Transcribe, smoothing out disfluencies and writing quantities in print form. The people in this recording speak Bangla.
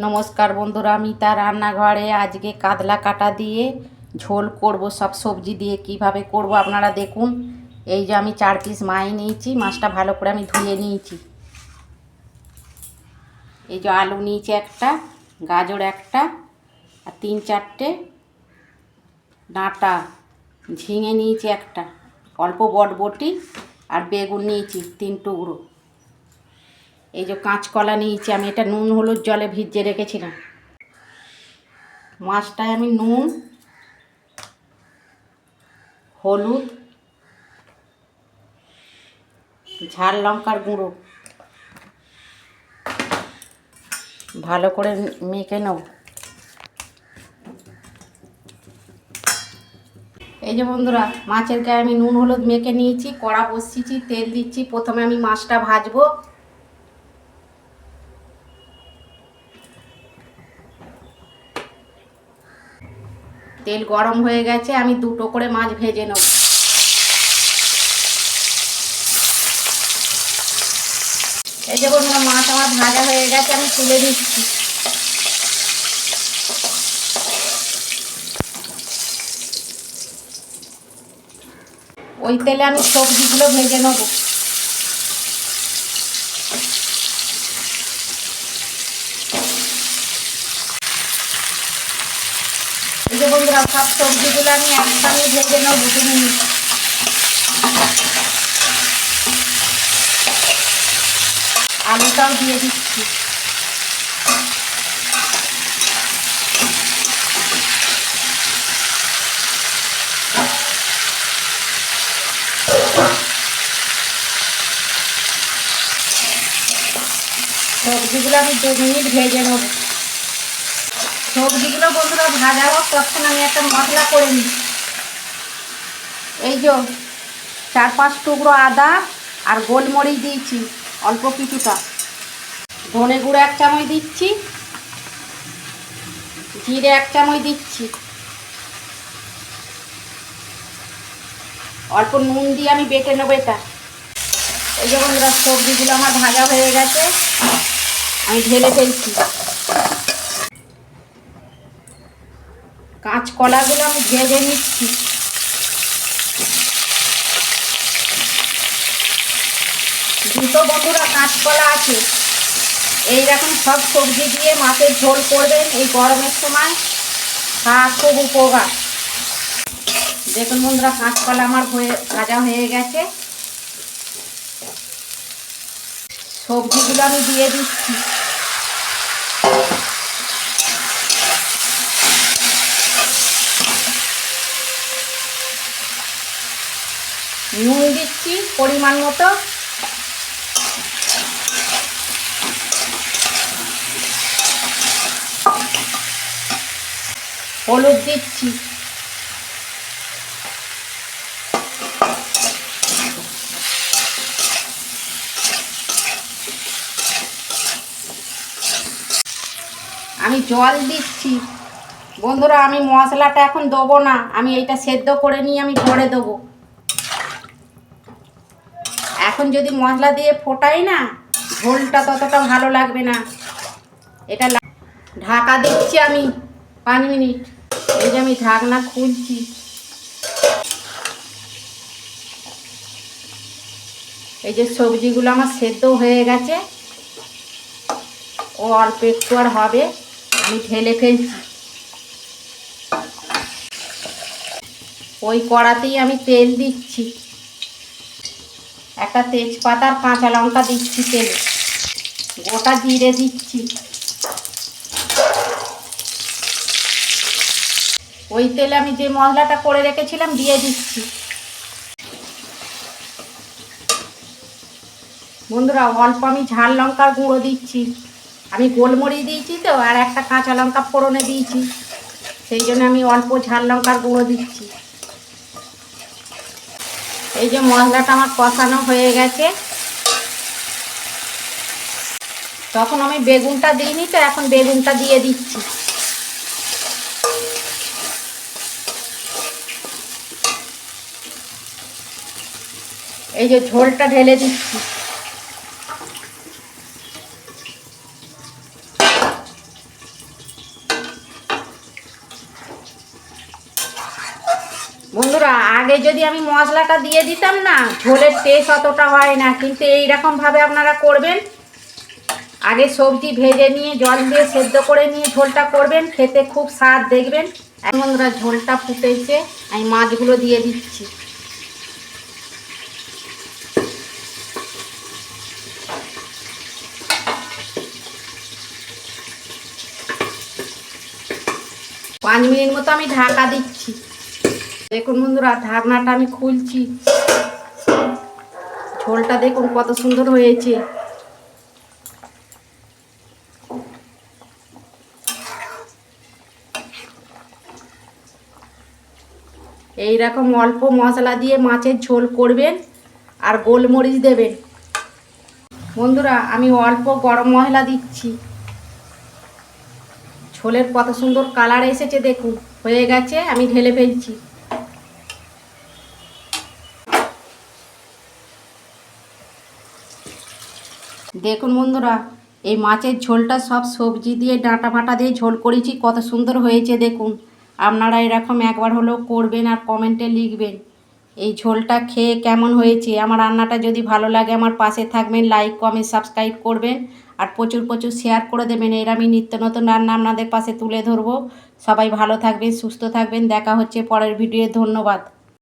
নমস্কার বন্ধুরা, আমি তার রান্নাঘরে আজকে কাতলা কাটা দিয়ে ঝোল করব। সব সবজি দিয়ে কিভাবে করব আপনারা দেখুন। এই যে আমি 4 পিস মাছ নিয়েছি, মাছটা ভালো করে আমি ধুয়ে নিয়েছি। এই যে আলু নিয়েছি একটা, গাজর একটা, আর 3-4টে ডাঁটা, ঝিঙে নিয়েছি একটা, অল্প বটবটি, আর বেগুন নিয়েছি 3 টুকরো। এই যে কাঁচকলা নিয়েছি, আমি এটা নুন হলুদ জলে ভিজিয়ে রেখেছিলাম। মাছটায় আমি নুন, হলুদ, ঝাল লঙ্কার গুঁড়ো ভালো করে মেখে নেব। এই যে বন্ধুরা, মাছের গায়ে আমি নুন হলুদ মেখে নিয়েছি, কড়া বসিয়েছি, তেল দিচ্ছি। প্রথমে আমি মাছটা ভাজবো। তেল গরম হয়ে গেছে, আমি 2টো করে মাছ ভেজে নেব। এই যে বন্ধুরা, মাছ আমার ভাজা হয়ে গেছে, আমি তুলে দিচ্ছি। ওই তেলে আমি সবজিগুলো ভেজে নেব। এই যে বন্ধুরা, সব সবজিগুলো আমি একসঙ্গে ভেজে নেব 2 মিনিট। আলুটাও দিয়ে দিচ্ছি। সবজিগুলো আমি 2 মিনিট ভেজে নেব। সবজিগুলো বন্ধুরা ভাজা হোক, তখন আমি একটা মশলা করে নিই। এই যে 4-5 টুকরো আদা আর গোলমরিচ দিয়েছি অল্প কিছুটা, ধনে গুঁড়ো 1 চামচ দিচ্ছি, জিরে 1 চামচ দিচ্ছি, অল্প নুন দিয়ে আমি বেটে নেবো এটা। এই যে বন্ধুরা, সবজিগুলো আমার ভাজা হয়ে গেছে, আমি ঢেলে ফেলছি। কাঁচকলাগুলো আমি ভেজে নিচ্ছি। দুটো বন্ধুরা কাঁচকলা আছে। এইরকম সব সবজি দিয়ে মাছের ঝোল করবেন এই গরমের সময়, খুব উপকার। দেখুন বন্ধুরা, কাঁচকলা আমার ভাজা হয়ে গেছে। সবজিগুলো আমি দিয়ে দিচ্ছি। নুন দিচ্ছি পরিমাণ মতো, হলুদ দিচ্ছি, আমি জল দিচ্ছি। বন্ধুরা, আমি মশলাটা এখন দেবো না, আমি এইটা সেদ্ধ করে নিয়ে আমি পরে দেবো। এখন যদি মশলা দিয়ে ফোটাই না, ঝোলটা ততটা ভালো লাগবে না। এটা ঢাকা দিচ্ছি আমি 5 মিনিট। এই যে আমি ঢাকনা খুলছি। এই যে সবজিগুলো আমার সেদ্ধ হয়ে গেছে, ও অল্প একটু আর হবে, আমি ঢেলে ফেলছি। ওই কড়াতেই আমি তেল দিচ্ছি, একটা তেজপাতা আর কাঁচা লঙ্কা দিচ্ছি তেলে, গোটা জিরে দিচ্ছি। ওই তেলে আমি যে মশলাটা করে রেখেছিলাম দিয়ে দিচ্ছি। বন্ধুরা, অল্প আমি ঝাল লঙ্কার গুঁড়ো দিচ্ছি। আমি গোলমরিচ দিয়েছি তো, আর একটা কাঁচা লঙ্কা ফোড়নে দিয়েছি, সেই জন্য আমি অল্প ঝাল লঙ্কার গুঁড়ো দিচ্ছি। এই যে মশলাটা আমার কষানো হয়ে গেছে, তখন আমি বেগুনটা দিইনি তো, এখন বেগুনটা দিয়ে দিচ্ছি। এই যে ঝোলটা ঢেলে দিচ্ছি। বন্ধুরা আগে যদি আমি মশলাটা দিয়ে দিতাম না, ঝোলের টেস্ট অতটা হয় না, কিন্তু এইরকমভাবে আপনারা করবেন। আগে সবজি ভেজে নিয়ে জল দিয়ে সেদ্ধ করে নিয়ে ঝোলটা করবেন, খেতে খুব স্বাদ দেখবেন। এখন বন্ধুরা ঝোলটা ফুটেছে, আমি মাছগুলো দিয়ে দিচ্ছি। পাঁচ মিনিট মতো আমি ঢাকা দিচ্ছি। দেখুন বন্ধুরা ঢাকনাটা আমি খুলছি, ঝোলটা দেখুন কত সুন্দর হয়েছে। এইরকম অল্প মশলা দিয়ে মাছের ঝোল করবেন আর গোলমরিচ দেবেন। বন্ধুরা আমি অল্প গরম মশলা দিচ্ছি। ঝোলের কত সুন্দর কালার এসেছে দেখুন, হয়ে গেছে, আমি ঢেলে ফেলছি। দেখুন বন্ধুরা এই মাছের ঝোলটা সব সবজি দিয়ে ডাঁটা ফাটা দিয়ে ঝোল করেছি, কত সুন্দর হয়েছে দেখুন। আপনারা এরকম একবার হলেও করবেন আর কমেন্টে লিখবেন এই ঝোলটা খেয়ে কেমন হয়েছে। আমার রান্নাটা যদি ভালো লাগে আমার পাশে থাকবেন, লাইক কমেন্ট সাবস্ক্রাইব করবেন আর প্রচুর প্রচুর শেয়ার করে দেবেন। এর আমি নিত্য নতুন রান্না আপনাদের পাশে তুলে ধরবো। সবাই ভালো থাকবেন, সুস্থ থাকবেন, দেখা হচ্ছে পরের ভিডিও। ধন্যবাদ।